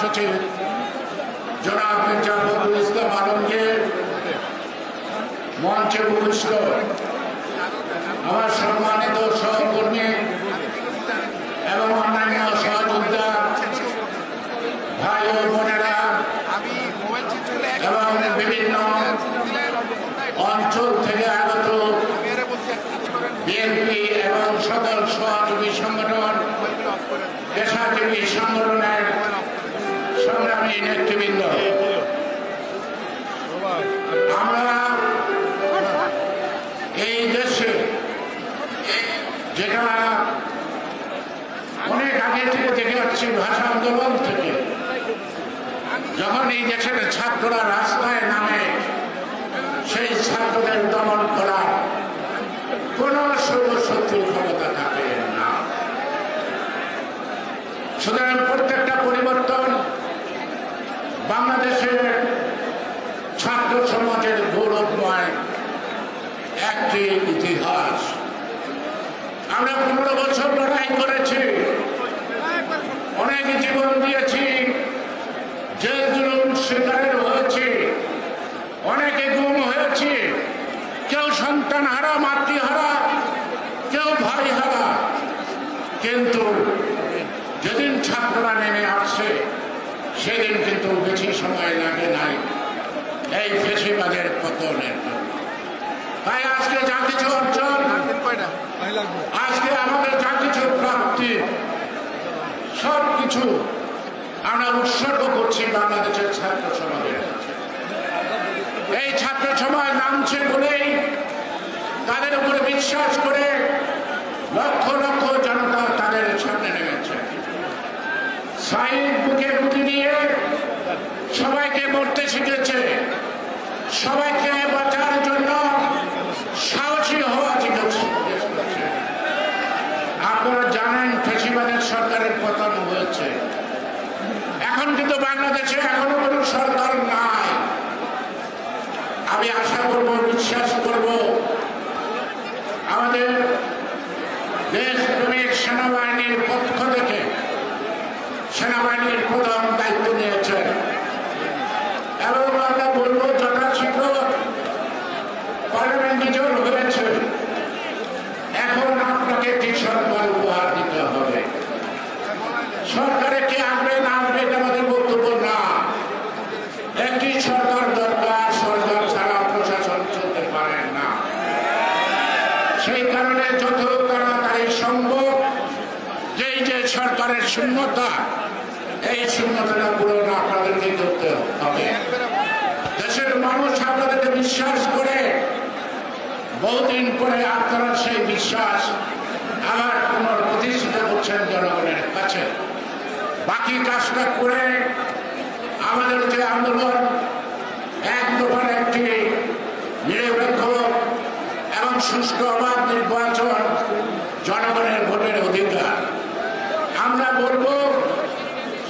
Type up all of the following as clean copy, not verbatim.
মহাসচিব জনাব মির্জা ফখরুল ইসলাম আলমকে মঞ্চে উপবিষ্ট আমার সম্মানিত সহকর্মী এবং অন্যান্য সহযোদ্ধা ভাই ও বোনেরা এবং বিভিন্ন অঞ্চল থেকে আগত বিএনপি এবং সকল সহযোগী সংগঠন পেশাজীবী সংগঠনের সংগ্রামী নেতৃবৃন্দ, আমরা এই দেশে যেটা অনেক আগে থেকে দেখে আসছি, ভাষা আন্দোলন থেকে, যখন এই দেশের ছাত্ররা রাস্তায় নামে সেই ছাত্রদের দমন করার কোন সৌরশক্তির ক্ষমতা থাকে না। সুতরাং প্রত্যেকটা পরিবর্তন বাংলাদেশের ছাত্র সমাজের গৌরবময় একটি ইতিহাস। আমরা 15 বছর লড়াই করেছি, অনেক জীবন দিয়েছি, জেল জুলুম শিকারের হয়েছে, অনেকে গুম হয়েছে, কেউ সন্তান হারা, মাতৃহারা, কেউ ভাই হারা। কিন্তু যেদিন ছাত্ররা নেমে আসছে সেদিন কিন্তু বেশি সময় লাগে নাই এই ফেসিবাদের পতনের জন্য। তাই আজকে যা কিছু অর্জন, আজকে আমাদের যা কিছু প্রাপ্তি, সব কিছু আমরা উৎসর্গ করছি বাংলাদেশের ছাত্র সমাজের কাছে। এই ছাত্র সমাজ নামছে বলেই, তাদের উপরে বিশ্বাস করে লক্ষ লক্ষ জনতা তাদের সামনে নেমেছে। সাইড বুকে বুকে নিয়ে সবাইকে মরতে শিখেছে, সবাইকে বাঁচার জন্য সাহসী হওয়া শিখেছে। আপনারা জানেন ফেসিবাদের সরকারের পতন হয়েছে, এখন কিন্তু বাংলাদেশে এখনো কোনো সরকার নাই। আমি আশা করব, বিশ্বাস করব, আমাদের দেশপ্রেমিক সেনাবাহিনীর পক্ষ থেকে সেনাবাহিনীর প্রধান দায়িত্ব নিয়েছে এবং আমরা বলবো যথাশীঘ্র পার্লামেন্ট বিজয় হয়েছে, এখন আপনাকে একটি সরকার উপহার দিতে হবে। সরকারে কে আসবে না আসবে এটা আমাদের বক্তব্য না, একটি সরকার দরকার। সরকার ছাড়া প্রশাসন চলতে পারে না। সেই কারণে যত তাড়াতাড়ি সম্ভব যেই যে সরকারের শূন্যতা, এই শূন্যতাটা পূরণ আপনাদেরকে করতে হবে। দেশের মানুষ আপনাদেরকে বিশ্বাস করে, বহুদিন পরে আপনারা সেই বিশ্বাস আবার পুনঃপ্রতিষ্ঠিত করছেন জনগণের কাছে। বাকি কাজটা করে আমাদের যে আন্দোলন, এক দফার একটি নিরপেক্ষ এবং সুষ্ঠু অবাধ নির্বাচন, জনগণের ভোটের অধিকার, আমরা বলবো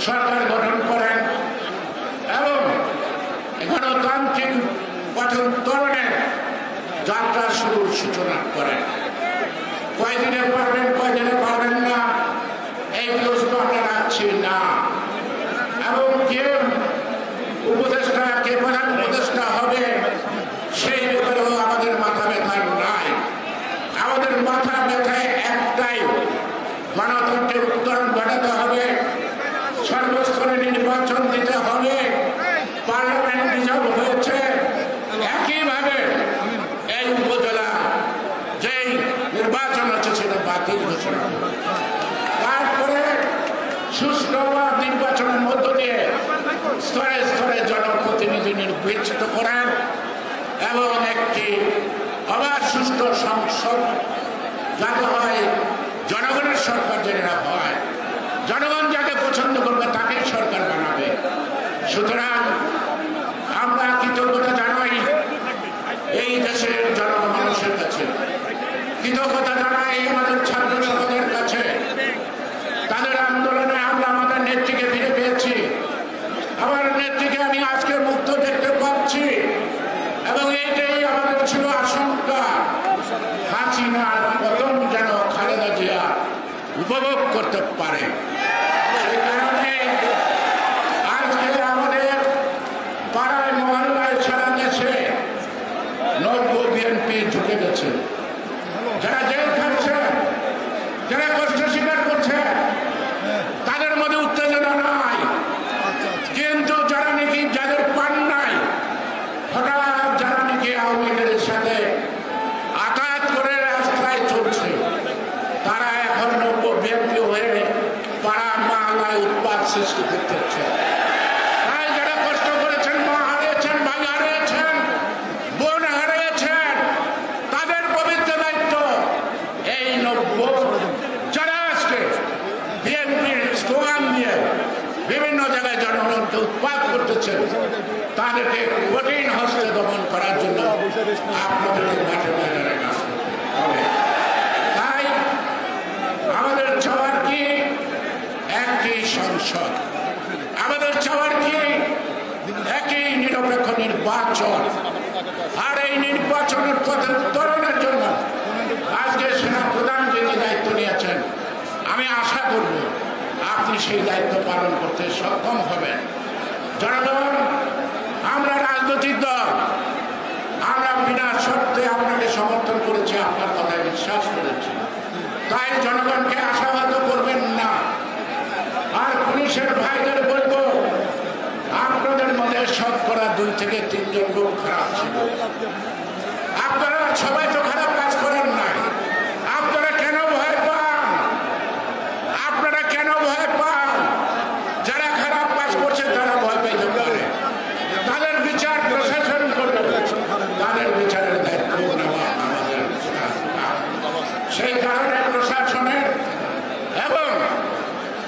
সরকার গঠন করেন এবং গণতান্ত্রিক গঠন ত্বরণের যাত্রা শুরুর সূচনা করেন। কয়দিনে পারবেন, কয়দিনে পারবেন না, এই প্রশ্ন আমরা রাখছি না। এবং কে উপদেষ্টা, কে প্রধান উপদেষ্টা হবে সেই ব্যাপারেও আমাদের মাথা ব্যথার নাই। আমাদের মাথা ব্যথায় একটাই, গণতন্ত্রের উত্তরণ ঘটাতে হবে, সর্বস্তরে নির্বাচন দিতে হবে, পার্লামেন্ট রিজার্ভ হয়েছে, একইভাবে এই উপজেলা যেই নির্বাচন হচ্ছে সেটা বাতিল ঘোষণা, তারপরে সুষ্ঠু নির্বাচনের মধ্য দিয়ে স্তরে স্তরে জনপ্রতিনিধি নির্বাচিত করেন এবং একটি আবার সুষ্ঠু সংসদ যাতে হয়, জনগণের সরকার যেটা হয়, জনগণ যাকে পছন্দ করবে তাকেই সরকার বানাবে। সুতরাং আমরা কৃতজ্ঞতা জানাই এই দেশের জনগণ মানুষের কাছে, কৃতজ্ঞতা জানাই আমাদের ছাত্র সমাজের কাছে। তাদের আন্দোলনে আমরা আমাদের নেত্রীকে ফিরে পেয়েছি, আমার নেত্রীকে আমি আজকে মুক্ত দেখতে পাচ্ছি এবং এইটাই আমাদের ছিল আশঙ্কা, হাসিনার পতন যেন খালেদা জিয়া উপভোগ করতে পারে। সেই কারণে বিভিন্ন জায়গায় জনগণকে উৎপাদ করতেছেন তাদেরকে কঠিন হস্তে দমন করার জন্য আপনাদেরকে মাঠে ময়দানে কাজ করতে হবে। তাই আমাদের চাওয়ার কি একটি সংসদ, আমাদের চাওয়ার কি একই নিরপেক্ষ নির্বাচন। আর এই নির্বাচনের পথে উত্তরণের জন্য আজকে সেনা প্রধান যিনি দায়িত্ব নিয়েছেন, আমি আশা করব আপনি সেই দায়িত্ব পালন করতে সক্ষম হবেন। জনগণ, আমরা রাজনৈতিক দল, আমরা বিনা শর্তে আপনাকে সমর্থন করেছি, আপনার কথায় বিশ্বাস করেছি। তাই জনগণকে আশাবাদ করবেন না। আর পুলিশের ভাইদের বলবো, আপনাদের মধ্যে শতকরা 2 থেকে 3 জন লোক খারাপ ছিল। আপনারা সবাই তো খারাপ কাজ করেন নাই। আপনারা কেন ভয় পান? আপনারা কেন ভয় পান? যারা খারাপ কাজ করছে তারা ভয় পাইতে পারে। তাদের বিচার প্রশাসন করবে, তাদের বিচারের দায়িত্ব নেওয়া আমাদের। সেই কারণে প্রশাসনের এবং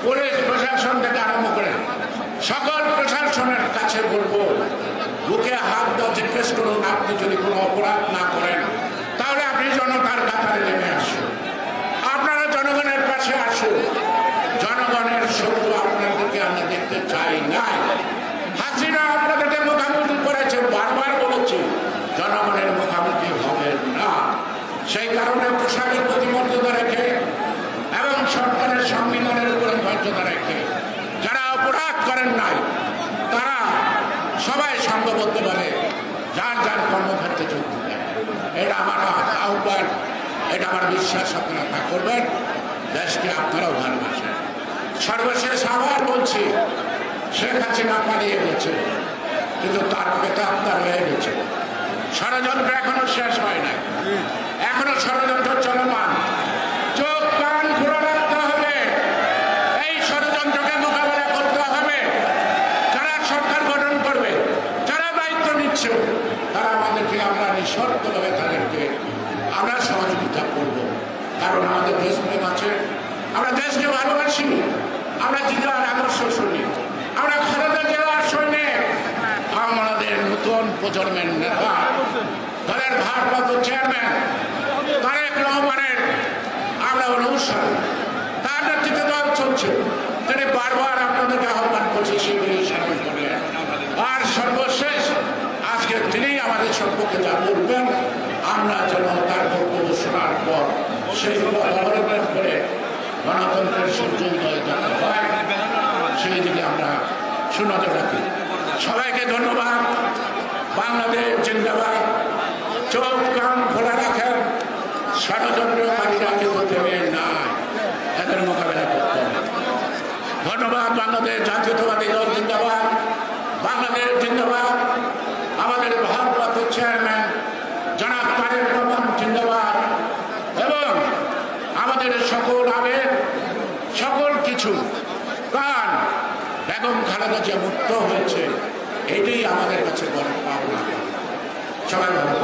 পুলিশ প্রশাসন থেকে আরম্ভ করে সকল প্রশাসনের কাছে বলবো, বুকে হাত দাও, জিজ্ঞেস করুন আপনি যদি কোনো অপরাধ না করেন তাহলে আপনি জনতার কাতারে নেমে আসুন। আপনারা জনগণের পাশে আসুন। জনগণের শত্রু আপনাদেরকে আমরা দেখতে চাই না। হাসিনা আপনাদেরকে মুখামুখি করেছে, বারবার বলেছি জনগণের মুখামুখি হবে না। সেই কারণে পোশাকের প্রতি মর্যাদা রেখে এবং সরকারের সংবিধানের উপরে মর্যাদা রেখে যারা অপরাধ করেন নাই তারা সবাই সংঘবদ্ধভাবে যার যার কর্মক্ষেত্রে যোগ দেবেন। এটা আমার আহ্বান, এটা আমার বিশ্বাস। আপনারা তা করবেন, দেশকে আপনারাও ভালোবাসেন। সর্বশেষ আবার বলছি, শেখ হাসিনা পালিয়ে গেছে, কিন্তু তার পেটে আপনার হয়ে গেছে। ষড়যন্ত্র এখনো শেষ হয় নাই, এখনো ষড়যন্ত্র চলমান। চোখ কান খোলা রাখতে হবে, এই ষড়যন্ত্রকে মোকাবেলা করতে হবে। যারা সরকার গঠন করবে, যারা দায়িত্ব নিচ্ছে, তারা আমাদেরকে, আমরা নিঃশর্তভাবে তাদেরকে আমরা সহযোগিতা করব। কারণ আমাদের দেশপ্রেম আছে, আমরা দেশকে ভালোবাসি, আমরা জিয়ার আদর্শ শুনি, আমরা খালেদা জিয়ার সৈনিক। আমাদের নতুন প্রজন্মের নেতা, দলের ভারপ্রাপ্ত চেয়ারম্যান তারেক রহমানের আমরা অনুসরণ, তার নেতৃত্বে দল চলছে। তিনি বারবার আপনাদেরকে আহ্বান করছে সেগুলি সামিল করলেন। আর সর্বশেষ আজকে তিনি আমাদের সম্পর্কে যা বলবেন, আমরা যেন তার বক্তব্য শোনার পর সেইগুলো অবলম্বন করে গণতন্ত্রের সূর্যোদয় যাতে হয় সেই দিকে আমরা সুনজর রাখি। সবাইকে ধন্যবাদ। বাংলাদেশ জিন্দাবাদ। চোখ কান খোলা রাখেন, ষড়যন্ত্রকারীরা কিন্তু দেবে না, এদের মোকাবেলা করতে হবে। ধন্যবাদ। বাংলাদেশ জাতীয়তাবাদী দল জিন্দাবাদ, বাংলাদেশ জিন্দাবাদ। আমাদের ভারপ্রাপ্ত চেয়ারম্যান জনাব তারেক রহমান জিন্দাবাদ। এবং আমাদের সকল আবেগ, সকল কিছু, কারণ বেগম খালেদা জিয়া মুক্ত হয়েছে, এটাই আমাদের কাছে বড় পাওনা। সবাই ভালো।